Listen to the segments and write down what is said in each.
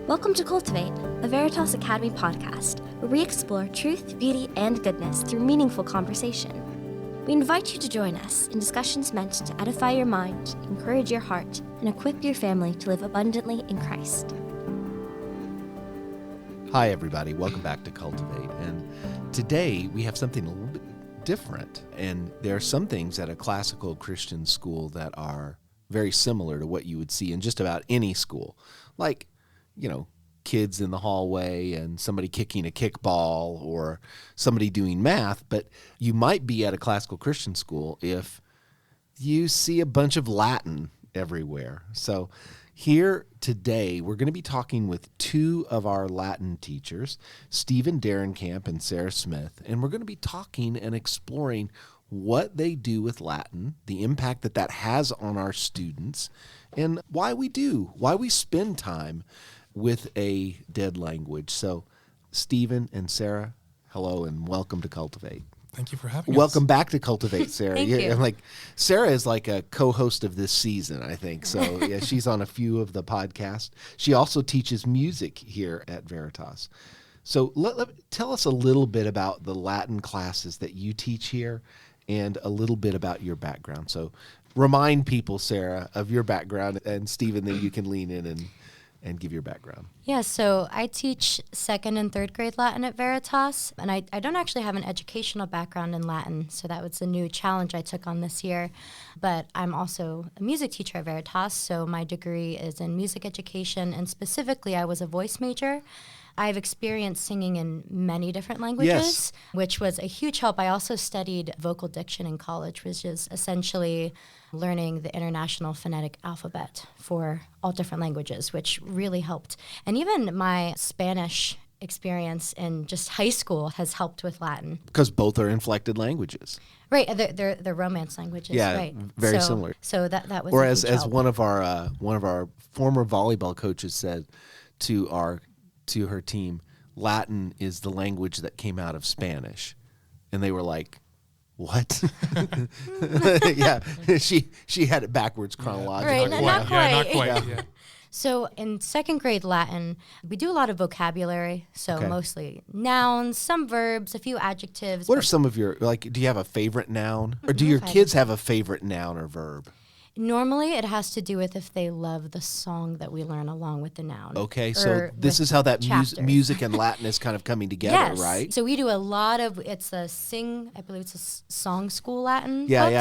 Welcome to Cultivate, a Veritas Academy podcast, where we explore truth, beauty, and goodness through meaningful conversation. We invite you to join us in discussions meant to edify your mind, encourage your heart, and equip your family to live abundantly in Christ. Hi, everybody. Welcome back to Cultivate. And today we have something a little bit different. And there are some things at a classical Christian school that are very similar to what you would see in just about any school. Like, kids in the hallway and somebody kicking a kickball or somebody doing math. But you might be at a classical Christian school if you see a bunch of Latin everywhere. So here today, we're going to be talking with two of our Latin teachers, Darrenkamp and Sarah Smith, and we're going to be talking and exploring what they do with Latin, the impact that has on our students, and why we spend time with a dead language. So, Stephen and Sarah, hello and welcome to Cultivate. Thank you for having us. Welcome back to Cultivate, Sarah. Thank you. Sarah is like a co-host of this season, I think. So yeah, she's on a few of the podcasts. She also teaches music here at Veritas. So tell us a little bit about the Latin classes that you teach here and a little bit about your background. So remind people, Sarah, of your background, and Stephen, then you can lean in and give your background. Yeah, so I teach second and third grade Latin at Veritas, and I don't actually have an educational background in Latin, so that was a new challenge I took on this year. But I'm also a music teacher at Veritas, so my degree is in music education, and specifically I was a voice major. I've experienced singing in many different languages, Yes. which was a huge help. I also studied vocal diction in college, which is essentially learning the International Phonetic Alphabet for all different languages, which really helped. And even my Spanish experience in just high school has helped with Latin. Because both are inflected languages. Right, they're Romance languages. Yeah, right. very similar. So that was. Or a as huge help. one of our former volleyball coaches said to her team, Latin is the language that came out of Spanish, and they were like, "What?" Yeah, she had it backwards chronologically. Right, not quite. Yeah, not quite. Yeah. So in second grade Latin, we do a lot of vocabulary, so Okay. mostly nouns, some verbs, a few adjectives. What are some of your, do you have a favorite noun? Or do your kids have a favorite noun or verb? Normally, it has to do with if they love the song that we learn along with the noun. Okay, so or this with is how that chapters. music and Latin is kind of coming together, Yes. right? So we do a lot of, I believe it's a song school Latin. Yeah, books.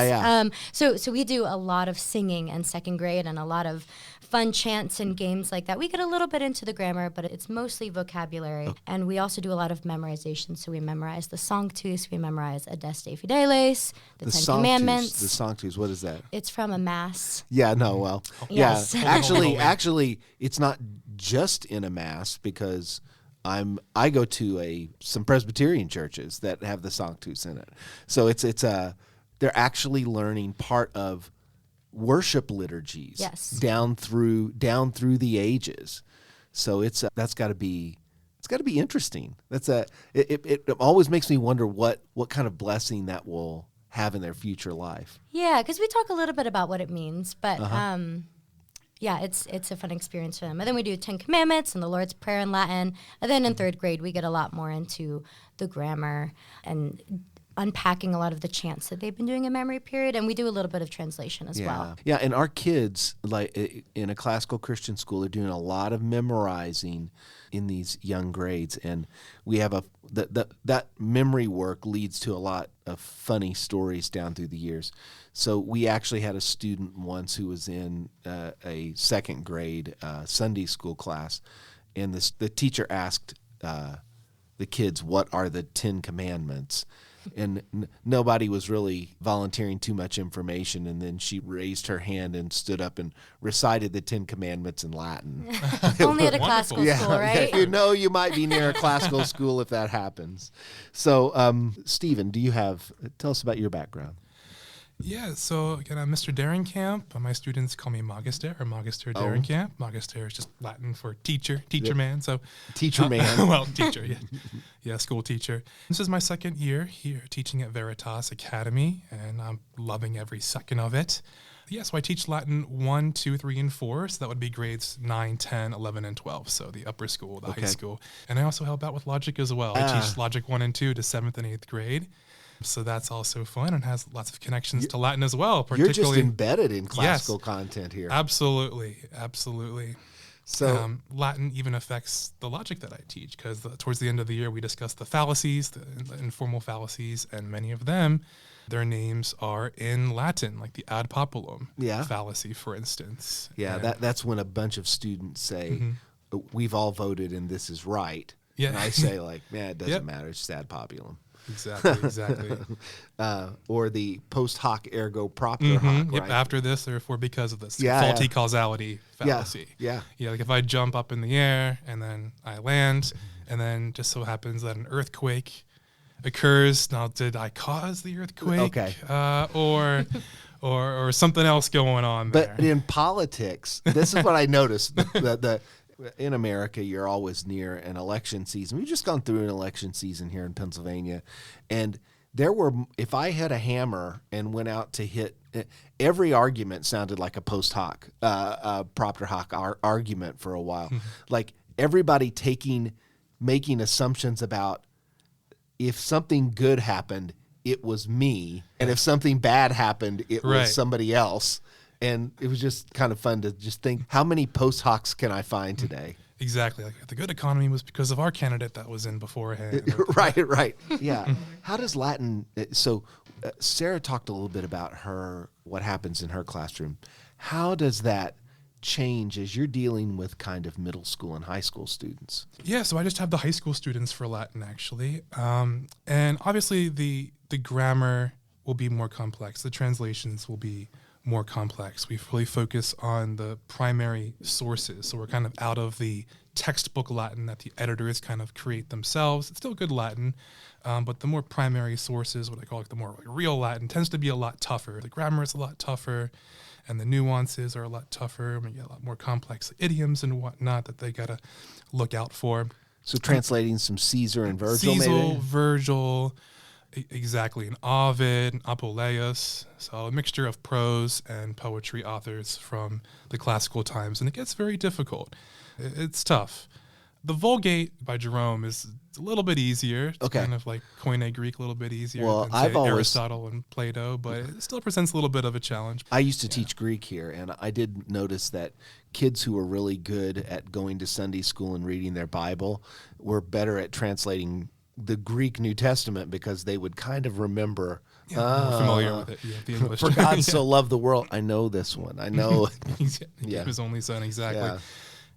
yeah. So we do a lot of singing in second grade and a lot of fun chants and games like that. We get a little bit into the grammar, but it's mostly vocabulary. Okay. And we also do a lot of memorization. So we memorize the Sanctus, we memorize Adeste Fideles, the Ten Commandments. The Sanctus, what is that? It's from a mass. Yeah, no, well, Yes. yeah. Actually, it's not just in a mass because I go to some Presbyterian churches that have the Sanctus in it. So they're actually learning part of worship liturgies. Yes. down through the ages. So that's got to be interesting. It always makes me wonder what kind of blessing that will have in their future life. Yeah, because we talk a little bit about what it means, but yeah, it's a fun experience for them. And then we do 10 Commandments and the Lord's Prayer in Latin. And then in third grade, we get a lot more into the grammar and unpacking a lot of the chants that they've been doing in memory period. And we do a little bit of translation as well. Yeah, and our kids, like in a classical Christian school, are doing a lot of memorizing in these young grades, and we have that memory work leads to a lot of funny stories down through the years. So we actually had a student once who was in a second grade Sunday school class, and the teacher asked the kids, "What are the 10 Commandments?" And nobody was really volunteering too much information, and then she raised her hand and stood up and recited the 10 Commandments in Latin. Only at a classical school, right? Yeah, you might be near a classical school if that happens. So, Stephen, tell us about your background. Yeah, so again, I'm Mr. Darrenkamp. My students call me Magister or Magister Darrenkamp. Magister is just Latin for teacher man. So Teacher man. Well, teacher, yeah. Yeah, school teacher. This is my second year here teaching at Veritas Academy, and I'm loving every second of it. Yeah, so I teach Latin 1, 2, 3, and 4. So that would be grades 9, 10, 11, and 12. So the upper school, the high school. And I also help out with logic as well. I teach logic 1 and 2 to 7th and 8th grade. So that's also fun and has lots of connections to Latin as well. You're just embedded in classical content here. Absolutely. Absolutely. So Latin even affects the logic that I teach because towards the end of the year, we discuss the fallacies, the informal fallacies, and many of them, their names are in Latin, like the ad populum fallacy, for instance. Yeah, that's when a bunch of students say, we've all voted and this is right. Yeah. And I say like, it doesn't matter. It's just ad populum. Exactly. Or the post hoc ergo propter hoc, right? After this, therefore, because of this. Faulty causality fallacy. Yeah, like if I jump up in the air and then I land, and then just so happens that an earthquake occurs. Now, did I cause the earthquake? Okay. Or something else going on there. But in politics, this is what I noticed. In America, you're always near an election season. We've just gone through an election season here in Pennsylvania. And if I had a hammer and went out to hit, every argument sounded like a post hoc, propter hoc argument for a while. Like everybody making assumptions about if something good happened, it was me. And if something bad happened, it was somebody else. And it was just kind of fun to just think, how many post hocs can I find today? Exactly. Like the good economy was because of our candidate that was in beforehand. Right. Yeah. How does Latin... So Sarah talked a little bit about what happens in her classroom. How does that change as you're dealing with kind of middle school and high school students? Yeah, so I just have the high school students for Latin, actually. And obviously the grammar will be more complex. The translations will be more complex. We really focus on the primary sources. So we're kind of out of the textbook Latin that the editors kind of create themselves. It's still good Latin, but the more primary sources, what I call the more real Latin, tends to be a lot tougher. The grammar is a lot tougher, and the nuances are a lot tougher. We get a lot more complex idioms and whatnot that they got to look out for. So translating some Caesar and Virgil, maybe? Virgil, exactly, and Ovid, and Apuleius, so a mixture of prose and poetry authors from the classical times, and it gets very difficult. It's tough. The Vulgate by Jerome is a little bit easier. It's kind of like Koine Greek, a little bit easier than Aristotle and Plato, but it still presents a little bit of a challenge. I used to teach Greek here, and I did notice that kids who were really good at going to Sunday school and reading their Bible were better at translating the Greek New Testament because they would kind of remember. More familiar with it. Yeah, the English. For God so loved the world. I know this one. I know. His only son, exactly.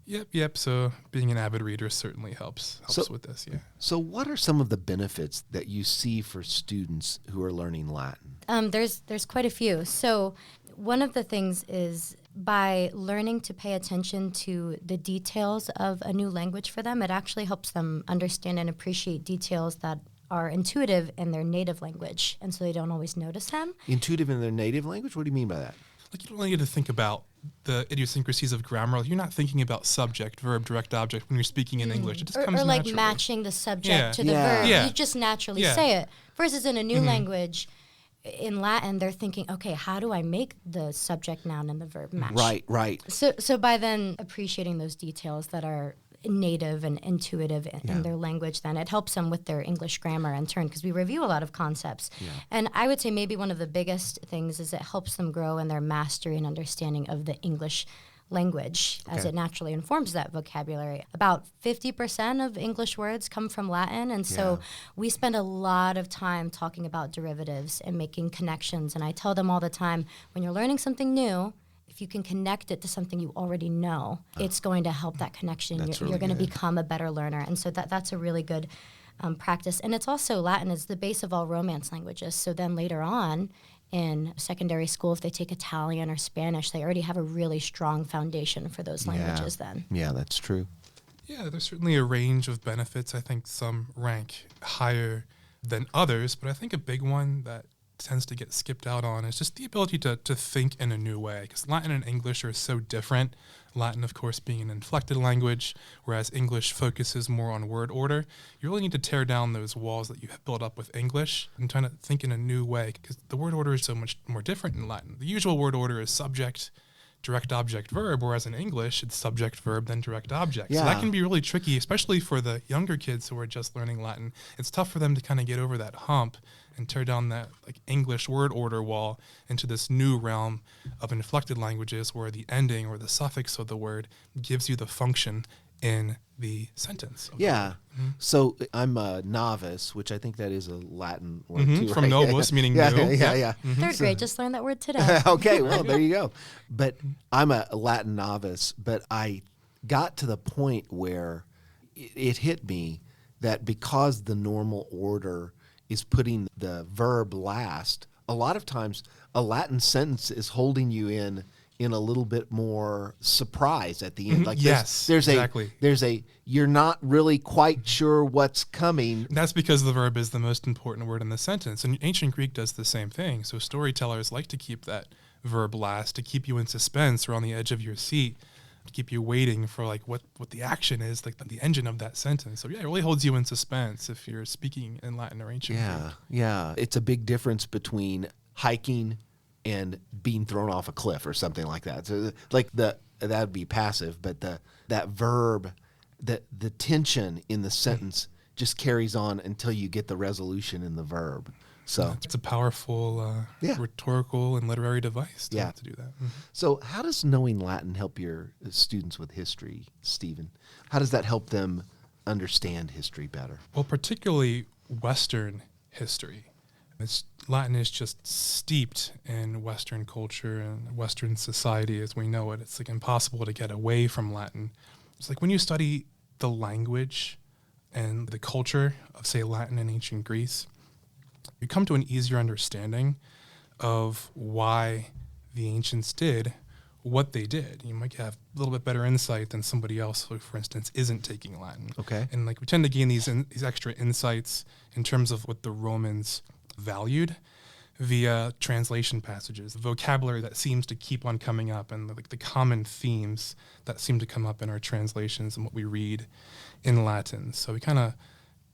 Yep. So being an avid reader certainly helps with this. Yeah. So what are some of the benefits that you see for students who are learning Latin? There's quite a few. So one of the things is by learning to pay attention to the details of a new language for them, it actually helps them understand and appreciate details that are intuitive in their native language, and so they don't always notice them. Intuitive in their native language? What do you mean by that? Like you don't need to think about the idiosyncrasies of grammar. You're not thinking about subject, verb, direct object when you're speaking in English. It just comes like naturally. Matching the subject to the verb. Yeah. You just naturally say it. Versus in a new language, in Latin, they're thinking, okay, how do I make the subject, noun, and the verb match? Right. So by then appreciating those details that are native and intuitive in their language, then it helps them with their English grammar in turn, because we review a lot of concepts. And I would say maybe one of the biggest things is it helps them grow in their mastery and understanding of the English language as it naturally informs that vocabulary. About 50% of English words come from Latin, and so we spend a lot of time talking about derivatives and making connections. And I tell them all the time, when you're learning something new, if you can connect it to something you already know, it's going to help that connection. You're going to become a better learner. And so that's a really good practice. And it's also, Latin is the base of all Romance languages. So then later on in secondary school, if they take Italian or Spanish, they already have a really strong foundation for those languages then. Yeah, that's true. Yeah, there's certainly a range of benefits. I think some rank higher than others, but I think a big one that tends to get skipped out on is just the ability to think in a new way, because Latin and English are so different. Latin, of course, being an inflected language, whereas English focuses more on word order. You really need to tear down those walls that you have built up with English and trying to think in a new way, because the word order is so much more different in Latin. The usual word order is subject, direct object, verb, whereas in English, it's subject, verb, then direct object. Yeah. So that can be really tricky, especially for the younger kids who are just learning Latin. It's tough for them to kind of get over that hump and tear down that like English word order wall into this new realm of inflected languages where the ending or the suffix of the word gives you the function in the sentence. Yeah. So I'm a novice, which I think that is a Latin word too, From right? novus, meaning yeah, new. Yeah. Third grade, just learned that word today. Okay, well, there you go. But I'm a Latin novice, but I got to the point where it hit me that because the normal order is putting the verb last, a lot of times a Latin sentence is holding you in a little bit more surprise at the end. Like there's exactly. You're not really quite sure what's coming. That's because the verb is the most important word in the sentence. And ancient Greek does the same thing. So storytellers like to keep that verb last, to keep you in suspense or on the edge of your seat, to keep you waiting for like what the action is, like the engine of that sentence. So yeah, it really holds you in suspense if you're speaking in Latin or ancient Greek. Yeah. It's a big difference between hiking and being thrown off a cliff or something like that. So like that would be passive, but that verb, the tension in the sentence just carries on until you get the resolution in the verb. So it's a powerful rhetorical and literary device to do that. Mm-hmm. So how does knowing Latin help your students with history, Stephen? How does that help them understand history better? Well, particularly Western history. Latin is just steeped in Western culture and Western society as we know it. It's like impossible to get away from Latin. It's like when you study the language and the culture of, say, Latin and ancient Greece, you come to an easier understanding of why the ancients did what they did. You might have a little bit better insight than somebody else who, for instance, isn't taking Latin. Okay. And like we tend to gain these extra insights in terms of what the Romans valued via translation passages, the vocabulary that seems to keep on coming up, and like the common themes that seem to come up in our translations and what we read in Latin. So we kind of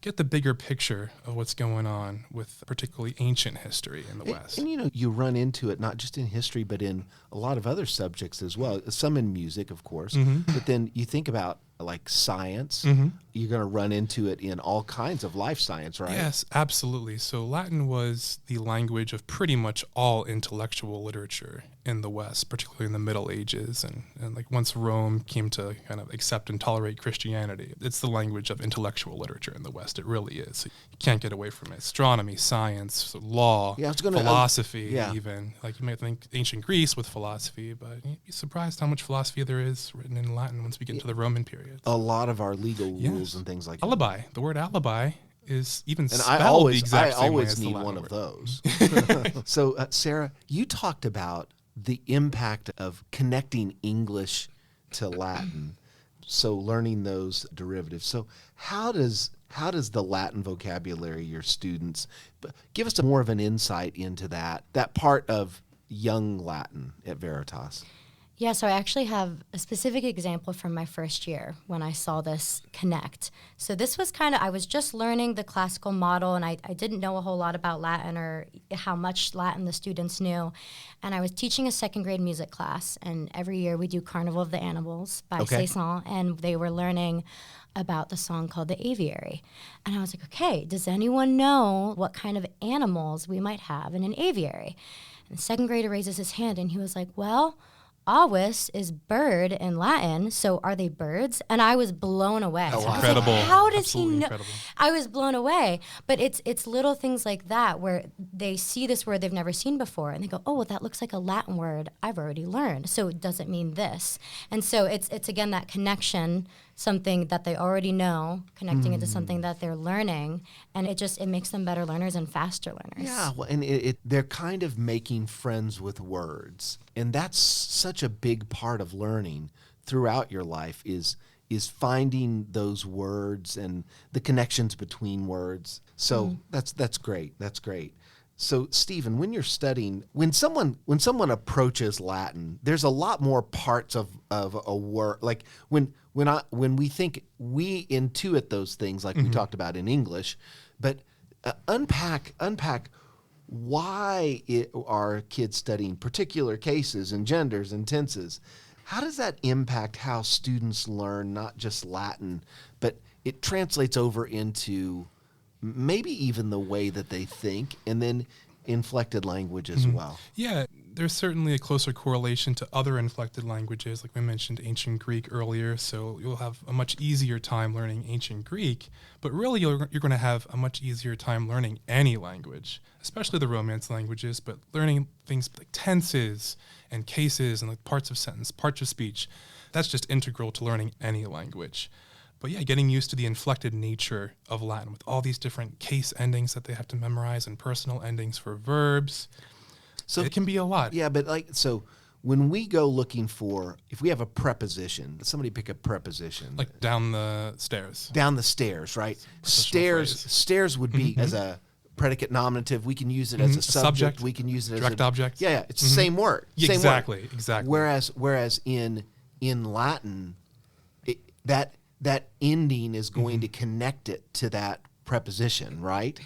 get the bigger picture of what's going on with particularly ancient history in the West. And you run into it not just in history, but in a lot of other subjects as well. Some in music, of course, but then you think about like science, you're going to run into it in all kinds of life science, right? Yes, absolutely. So Latin was the language of pretty much all intellectual literature in the West, particularly in the Middle Ages. And like once Rome came to kind of accept and tolerate Christianity, it's the language of intellectual literature in the West. It really is. You can't get away from it. Astronomy, science, law, philosophy even. Like you might think ancient Greece with philosophy, but you'd be surprised how much philosophy there is written in Latin once we get into the Roman period. A lot of our legal rules and things like alibi. The word alibi is even and spelled the exact same way. I always as the need Latin one word. of those. So, Sarah, you talked about the impact of connecting English to Latin, so learning those derivatives. So, how does the Latin vocabulary your students give us more of an insight into that part of young Latin at Veritas? Yeah, so I actually have a specific example from my first year when I saw this connect. So this was I was just learning the classical model, and I didn't know a whole lot about Latin or how much Latin the students knew. And I was teaching a second grade music class, and every year we do Carnival of the Animals by Saint-Saëns, and they were learning about the song called The Aviary. And I was like, okay, does anyone know what kind of animals we might have in an aviary? And the second grader raises his hand, and he was like, well, avis is bird in Latin, so are they birds? And I was blown away. That's I was incredible. Like, how does Absolutely he know? Incredible. I was blown away. But it's little things like that where they see this word they've never seen before, and they go, oh, well, that looks like a Latin word I've already learned, so it doesn't mean this. And so it's again that connection, something that they already know, connecting it to something that they're learning, and it makes them better learners and faster learners. Yeah, well, and they're kind of making friends with words, and that's such a big part of learning throughout your life is finding those words and the connections between words. So that's great. That's great. So, Stephen, when you're studying, when someone approaches Latin, there's a lot more parts of a word. Like when we think, we intuit those things, like we talked about in English, but unpack why are kids studying particular cases and genders and tenses. How does that impact how students learn not just Latin, but it translates over into maybe even the way that they think, and then inflected language as well? Yeah, there's certainly a closer correlation to other inflected languages, like we mentioned ancient Greek earlier, so you'll have a much easier time learning ancient Greek, but really you're going to have a much easier time learning any language, especially the Romance languages, but learning things like tenses and cases and like parts of sentence, parts of speech, that's just integral to learning any language. But yeah, getting used to the inflected nature of Latin with all these different case endings that they have to memorize and personal endings for verbs. So it can be a lot. Yeah, but so when we go looking for, if we have a preposition, somebody pick a preposition. Like down the stairs. Down the stairs, right? Stairs would be as a predicate nominative. We can use it as a subject. We can use it direct as a object. Yeah, it's the same word. Exactly. Whereas in Latin, that ending is going to connect it to that preposition, right?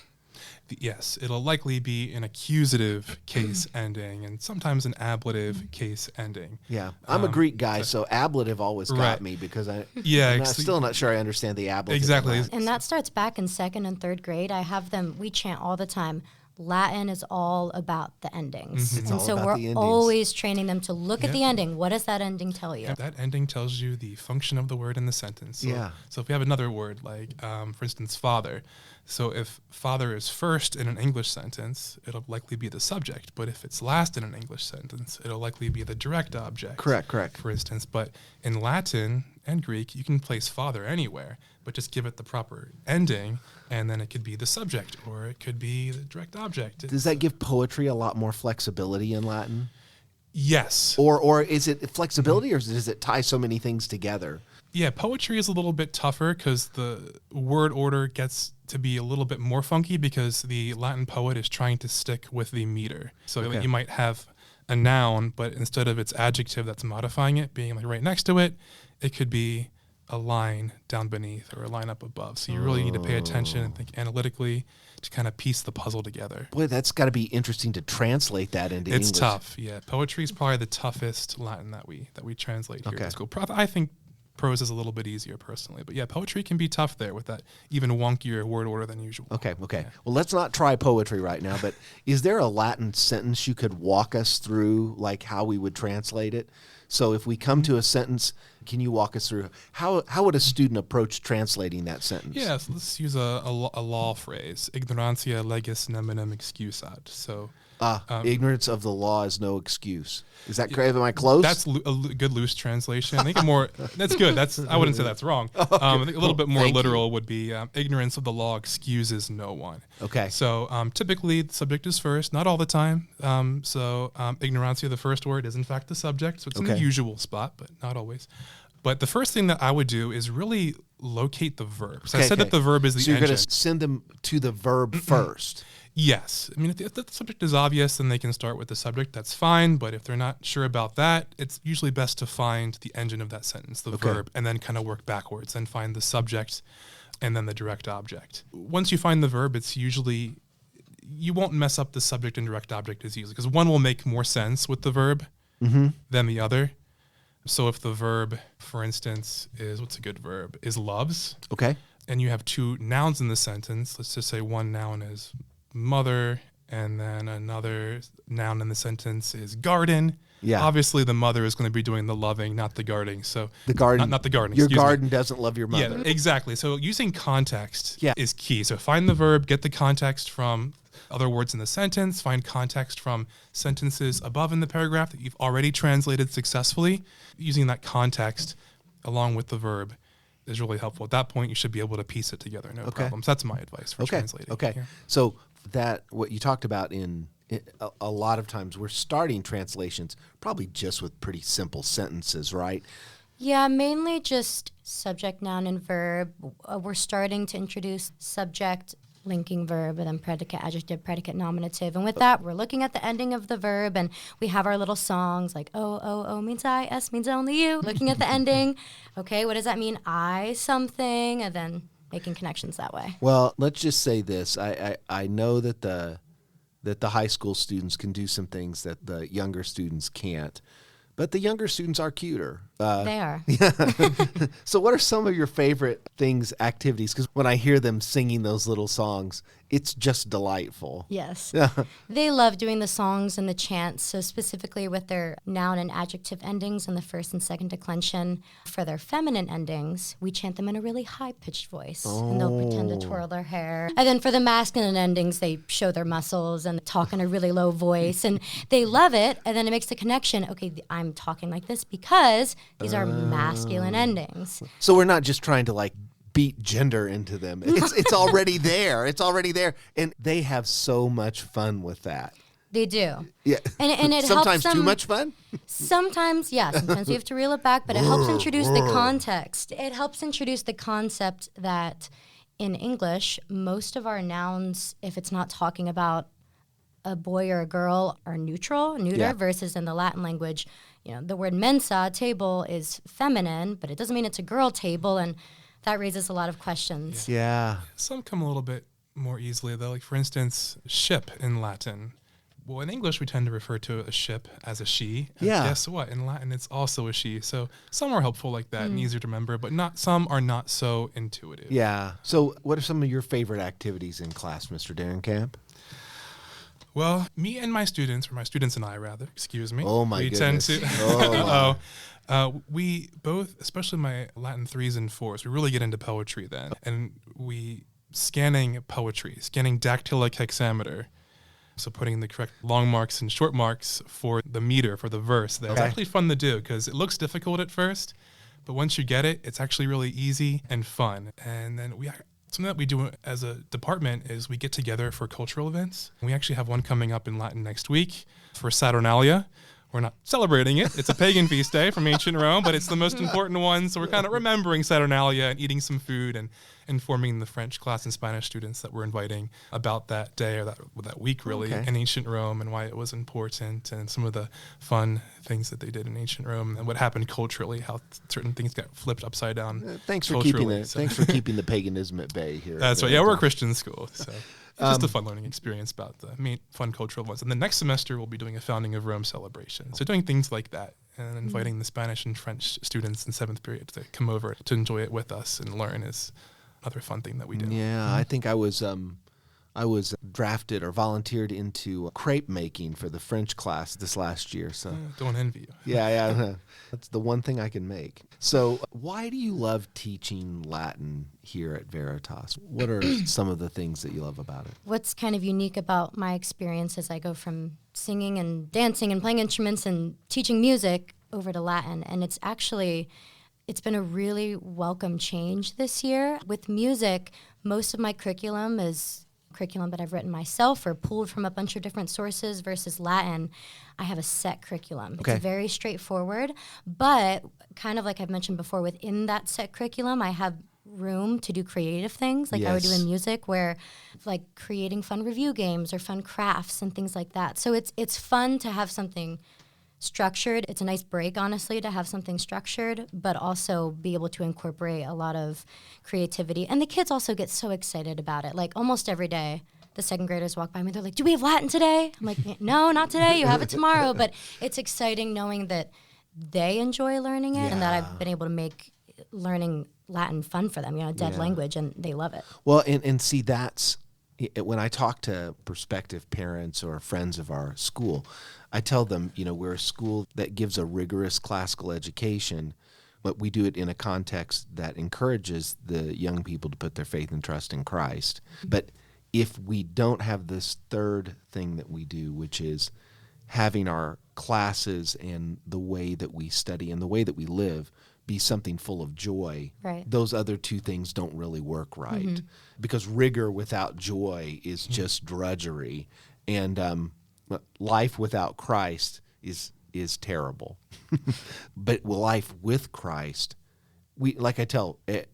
Yes, it'll likely be an accusative case ending and sometimes an ablative case ending. Yeah, I'm a Greek guy, so ablative always got me because I'm still not sure I understand the ablative. Exactly. And that starts back in 2nd and 3rd grade. We chant all the time, Latin is all about the endings. It's and all so about we're the endings. always training them to look at the ending. What does that ending tell you? That ending tells you the function of the word in the sentence. So if we have another word like, for instance, father. So if father is first in an English sentence, it'll likely be the subject. But if it's last in an English sentence, it'll likely be the direct object. Correct. For instance, but in Latin and Greek, you can place father anywhere, but just give it the proper ending, and then it could be the subject, or it could be the direct object. Does that give poetry a lot more flexibility in Latin? Yes. Or is it flexibility, or does it tie so many things together? Yeah, poetry is a little bit tougher because the word order gets to be a little bit more funky because the Latin poet is trying to stick with the meter. So you might have a noun, but instead of its adjective that's modifying it, being like right next to it, it could be a line down beneath or a line up above. So you really need to pay attention and think analytically to kind of piece the puzzle together. Boy, that's got to be interesting to translate that into English. It's tough, yeah. Poetry is probably the toughest Latin that we translate here at school. I think prose is a little bit easier personally, but yeah, poetry can be tough there with that even wonkier word order than usual. Okay. Well, let's not try poetry right now, but is there a Latin sentence you could walk us through, like how we would translate it? So if we come to a sentence, can you walk us through how would a student approach translating that sentence? Yeah, so let's use a law phrase, ignorantia legis neminem excusat. So ignorance of the law is no excuse. Is that correct? Am I close? That's a good loose translation. I think that's good. I wouldn't say that's wrong. I think a little bit more literal would be ignorance of the law excuses no one. Okay. So typically the subject is first, not all the time. Ignorantia, the first word, is in fact the subject. So it's in the usual spot, but not always. But the first thing that I would do is really locate the verb. So I said that the verb is the engine. So you're going to send them to the verb first. Yes. I mean, if the subject is obvious, then they can start with the subject. That's fine. But if they're not sure about that, it's usually best to find the engine of that sentence, the verb, and then kind of work backwards and find the subject and then the direct object. Once you find the verb, it's usually, you won't mess up the subject and direct object as easily because one will make more sense with the verb than the other. So if the verb, for instance, what's a good verb, is loves. Okay. And you have two nouns in the sentence. Let's just say one noun is mother, and then another noun in the sentence is garden. Yeah. Obviously, the mother is going to be doing the loving, not the guarding. So the garden, not the gardening. Your garden doesn't love your mother. Yeah, exactly. So using context is key. So find the verb, get the context from other words in the sentence, find context from sentences above in the paragraph that you've already translated successfully. Using that context along with the verb is really helpful. At that point, you should be able to piece it together, no problems. That's my advice for translating. Okay. Here. So that what you talked about in a lot of times we're starting translations probably just with pretty simple sentences, right? Yeah, mainly just subject, noun, and verb. We're starting to introduce subject linking verb and then predicate, adjective, predicate, nominative. And with that, we're looking at the ending of the verb, and we have our little songs like O means I, S means only you. Looking at the ending, okay, what does that mean? I something, and then making connections that way. Well, let's just say this. I know that the high school students can do some things that the younger students can't. But the younger students are cuter. They are. Yeah. So what are some of your favorite things, activities? Because when I hear them singing those little songs, it's just delightful. Yes. They love doing the songs and the chants. So specifically with their noun and adjective endings in the first and second declension. For their feminine endings, we chant them in a really high-pitched voice. And they'll pretend to twirl their hair. And then for the masculine endings, they show their muscles and talk in a really low voice. And they love it. And then it makes the connection, okay, I'm talking like this because these are masculine endings. So we're not just trying to like beat gender into them. It's already there. It's already there. And they have so much fun with that. They do. Yeah. And it sometimes helps them. Too much fun? Sometimes, yeah. Sometimes we have to reel it back, but it helps introduce the context. It helps introduce the concept that in English, most of our nouns, if it's not talking about a boy or a girl, are neuter, versus in the Latin language, the word mensa, table, is feminine, but it doesn't mean it's a girl table, and that raises a lot of questions. Yeah. Some come a little bit more easily, though. Like, for instance, ship in Latin. Well, in English, we tend to refer to a ship as a she. And Yeah. guess what? In Latin, it's also a she. So some are helpful like that and easier to remember, but some are not so intuitive. Yeah. So what are some of your favorite activities in class, Mr. Darrenkamp? Well, me and my students, or my students and I, rather, excuse me. Oh, my we goodness. Tend to, we both, especially my Latin 3s and 4s, we really get into poetry then. And scanning poetry, scanning dactylic hexameter. So putting the correct long marks and short marks for the meter, for the verse. That's actually fun to do because it looks difficult at first, but once you get it, it's actually really easy and fun. And then something that we do as a department is we get together for cultural events. We actually have one coming up in Latin next week for Saturnalia. We're not celebrating it. It's a pagan feast day from ancient Rome, but it's the most important one. So we're kind of remembering Saturnalia and eating some food and informing the French class and Spanish students that we're inviting about that day or that week, really, in ancient Rome and why it was important and some of the fun things that they did in ancient Rome and what happened culturally, how certain things got flipped upside down. Thanks for keeping the paganism at bay here. That's right. Yeah, we're a Christian school, so it's just a fun learning experience about the fun cultural ones. And the next semester, we'll be doing a Founding of Rome celebration. So doing things like that and inviting the Spanish and French students in 7th period to come over to enjoy it with us and learn is another fun thing that we do. Yeah, I think I was drafted or volunteered into crepe making for the French class this last year. So don't envy you. Yeah. That's the one thing I can make. So why do you love teaching Latin here at Veritas? What are some of the things that you love about it? What's kind of unique about my experience as I go from singing and dancing and playing instruments and teaching music over to Latin, and it's been a really welcome change this year. With music, most of my curriculum is curriculum that I've written myself or pulled from a bunch of different sources, versus Latin, I have a set curriculum. Okay. It's very straightforward, but kind of like I've mentioned before, within that set curriculum, I have room to do creative things like I would do in music, where like creating fun review games or fun crafts and things like that. So it's fun to have something structured. It's a nice break, honestly, to have something structured, but also be able to incorporate a lot of creativity. And the kids also get so excited about it. Like almost every day, the second graders walk by me, they're like, "Do we have Latin today?" I'm like, "No, not today. You have it tomorrow." But it's exciting knowing that they enjoy learning it and that I've been able to make learning Latin fun for them, dead language, and they love it. Well, and see, that's when I talk to prospective parents or friends of our school, I tell them, we're a school that gives a rigorous classical education, but we do it in a context that encourages the young people to put their faith and trust in Christ. But if we don't have this third thing that we do, which is having our classes and the way that we study and the way that we live be something full of joy, those other two things don't really work right. Because rigor without joy is just drudgery. And life without Christ is terrible. But life with Christ,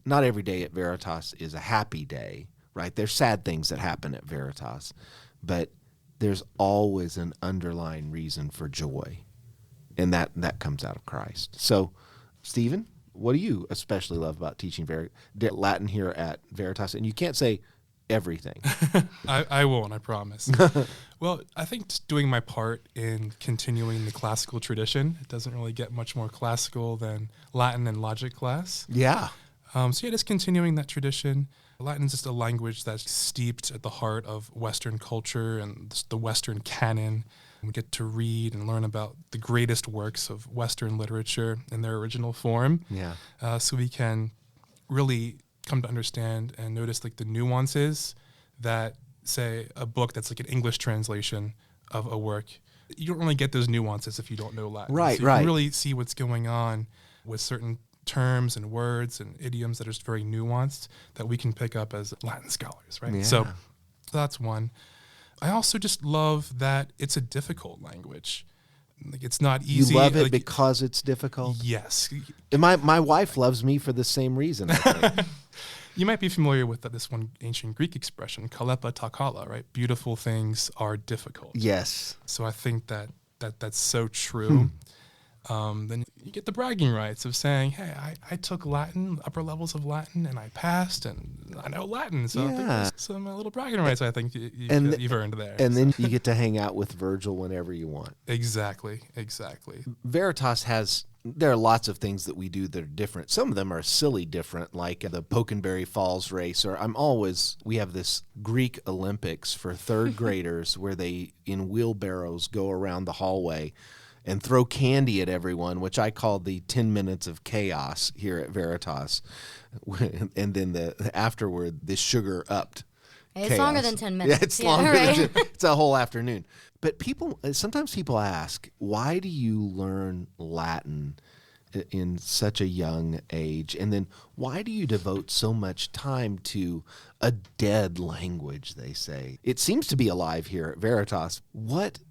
not every day at Veritas is a happy day. right? There's sad things that happen at Veritas, but there's always an underlying reason for joy, and that comes out of Christ. So, Stephen, what do you especially love about teaching Latin here at Veritas? And you can't say everything. I won't, I promise. Well, I think just doing my part in continuing the classical tradition. It doesn't really get much more classical than Latin and logic class. Yeah. Just continuing that tradition. Latin is just a language that's steeped at the heart of Western culture and the Western canon. We get to read and learn about the greatest works of Western literature in their original form. Yeah. So we can really come to understand and notice like the nuances that, say, a book that's like an English translation of a work. You don't really get those nuances if you don't know Latin. Right, so you right. can really see what's going on with certain terms and words and idioms that are just very nuanced that we can pick up as Latin scholars, right? Yeah. So that's one. I also just love that it's a difficult language. Like, it's not easy. You love it like, because it's difficult? Yes. And my wife loves me for the same reason, I think. You might be familiar with this one ancient Greek expression, kalepa takala, right? Beautiful things are difficult. Yes. So I think that's so true. Then you get the bragging rights of saying, hey, I took Latin, upper levels of Latin, and I passed, and I know Latin. So I think there's some little bragging rights I think you've earned there. And then you get to hang out with Virgil whenever you want. Exactly. Veritas there are lots of things that we do that are different. Some of them are silly different, like the Pokenberry Falls race, or we have this Greek Olympics for third graders where they, in wheelbarrows, go around the hallway and throw candy at everyone, which I call the 10 minutes of chaos here at Veritas. And then afterward, the sugar upped. It's chaos. longer than 10 minutes. Yeah, it's longer than it's a whole afternoon. But sometimes people ask, why do you learn Latin in such a young age? And then why do you devote so much time to a dead language, they say? It seems to be alive here at Veritas.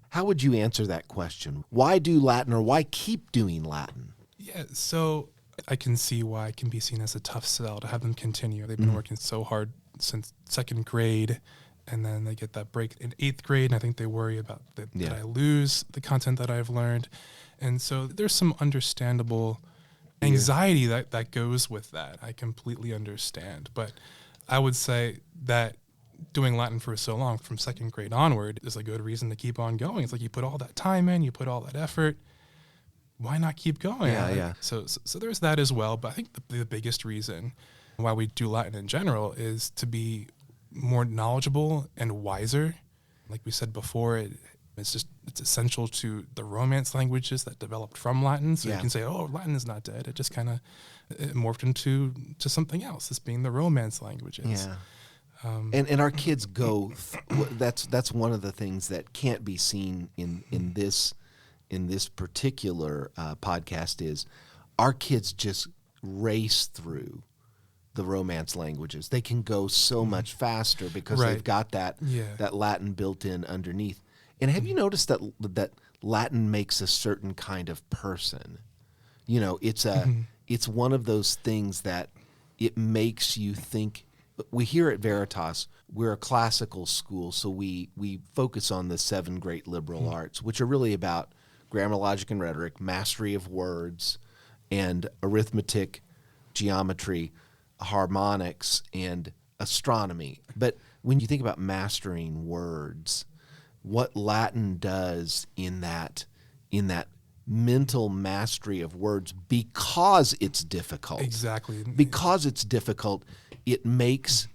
How would you answer that question? Why do Latin, or why keep doing Latin? Yeah, so I can see why it can be seen as a tough sell to have them continue. They've been working so hard since second grade, and then they get that break in 8th grade, and I think they worry about that I lose the content that I've learned. And so there's some understandable anxiety that goes with that. I completely understand. But I would say that doing Latin for so long, from second grade onward, is a good reason to keep on going. It's like you put all that time in, you put all that effort. Why not keep going? Yeah. So there's that as well. But I think the biggest reason why we do Latin in general is to be more knowledgeable and wiser. Like we said before, it's essential to the Romance languages that developed from Latin. So you can say, oh, Latin is not dead. It just kind of morphed into something else, this being the Romance languages. Yeah. And our kids go. That's one of the things that can't be seen in this particular podcast is our kids just race through the Romance languages. They can go so much faster because they've got that Latin built in underneath. And have you noticed that Latin makes a certain kind of person? You know, it's one of those things that it makes you think. We here at Veritas, we're a classical school, so we focus on the 7 great liberal arts, which are really about grammar, logic, and rhetoric, mastery of words, and arithmetic, geometry, harmonics, and astronomy. But when you think about mastering words, what Latin does in that mental mastery of words, because it's difficult. Exactly. Because it's difficult, it makes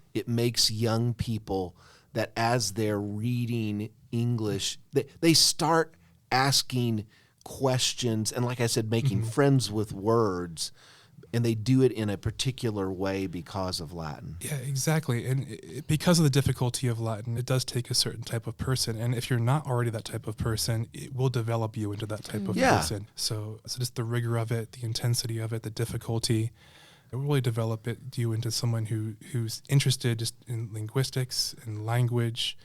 young people that as they're reading English, they start asking questions and, like I said, making friends with words, and they do it in a particular way because of Latin. Yeah, exactly. And because of the difficulty of Latin, it does take a certain type of person. And if you're not already that type of person, it will develop you into that type of person. So just the rigor of it, the intensity of it, the difficulty, it will really develop you into someone who's interested just in linguistics and language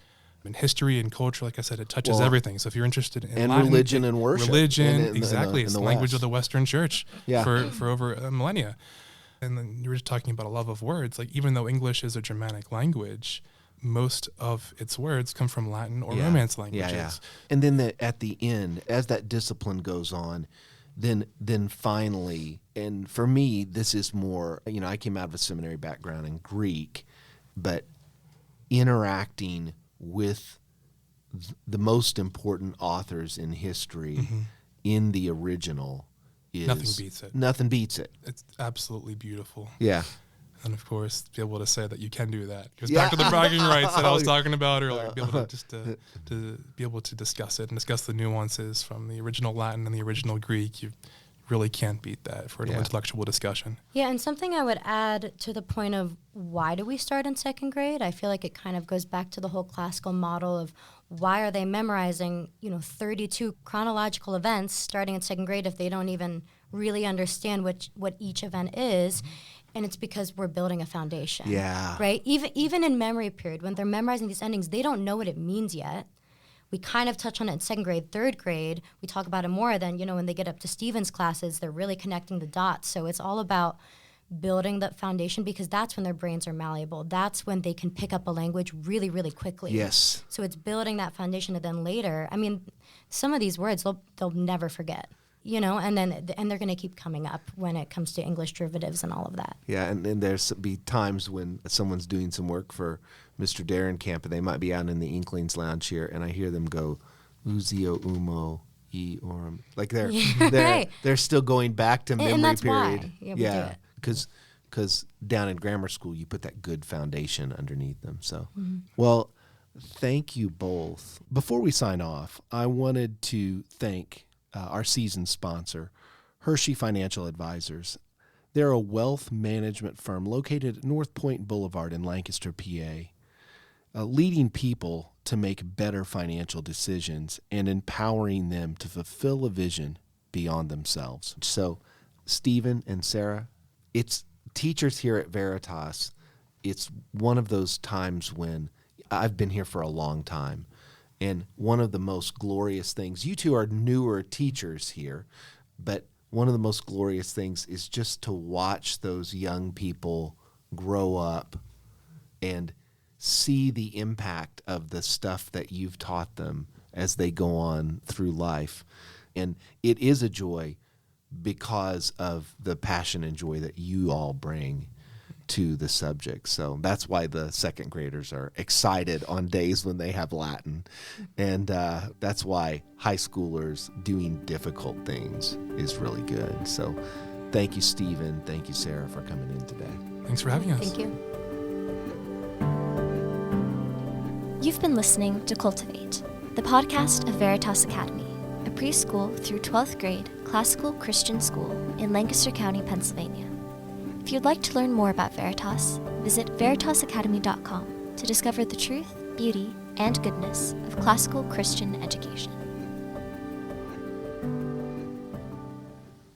and history and culture. Like I said, it touches everything. So if you're interested in Latin, religion and worship. Religion, in exactly. the It's the language West. of the Western Church for over a millennia. And then you were just talking about a love of words. Like, even though English is a Germanic language, most of its words come from Latin or Romance languages. Yeah. And then at the end, as that discipline goes on, then finally, and for me, this is more, I came out of a seminary background in Greek, but interacting with the most important authors in history in the original is... Nothing beats it. It. It's absolutely beautiful. Yeah. And of course, to be able to say that you can do that. Goes back to the bragging rights that I was talking about earlier. Be able to be able to discuss it and discuss the nuances from the original Latin and the original Greek. You really can't beat that for an intellectual discussion. Yeah, and something I would add to the point of why do we start in second grade? I feel like it kind of goes back to the whole classical model of why are they memorizing, 32 chronological events starting in second grade if they don't even really understand what each event is. And it's because we're building a foundation. Yeah. Right? Even in memory period, when they're memorizing these endings, they don't know what it means yet. We kind of touch on it in second grade, third grade. We talk about it more than, when they get up to Stephen's classes, they're really connecting the dots. So it's all about building that foundation because that's when their brains are malleable. That's when they can pick up a language really, really quickly. Yes. So it's building that foundation and then later, some of these words they'll never forget. And they're going to keep coming up when it comes to English derivatives and all of that. Yeah, and there's be times when someone's doing some work for Mr. Darrenkamp, and they might be out in the Inklings Lounge here, and I hear them go, "Uzio umo e orum," like they're still going back to memory and that's period. Why. We do it. Because down in grammar school, you put that good foundation underneath them. So, well, thank you both. Before we sign off, I wanted to thank our season sponsor, Hershey Financial Advisors. They're a wealth management firm located at North Point Boulevard in Lancaster, PA, leading people to make better financial decisions and empowering them to fulfill a vision beyond themselves. So, Stephen and Sarah, it's teachers here at Veritas. It's one of those times when I've been here for a long time. And one of the most glorious things, you two are newer teachers here, but one of the most glorious things is just to watch those young people grow up and see the impact of the stuff that you've taught them as they go on through life. And it is a joy because of the passion and joy that you all bring to the subject. So that's why the second graders are excited on days when they have Latin. And that's why high schoolers doing difficult things is really good. So thank you, Stephen. Thank you, Sarah, for coming in today. Thanks for having us. Thank you. You've been listening to Cultivate, the podcast of Veritas Academy, a preschool through 12th grade classical Christian school in Lancaster County, Pennsylvania. If you'd like to learn more about Veritas, visit veritasacademy.com to discover the truth, beauty, and goodness of classical Christian education.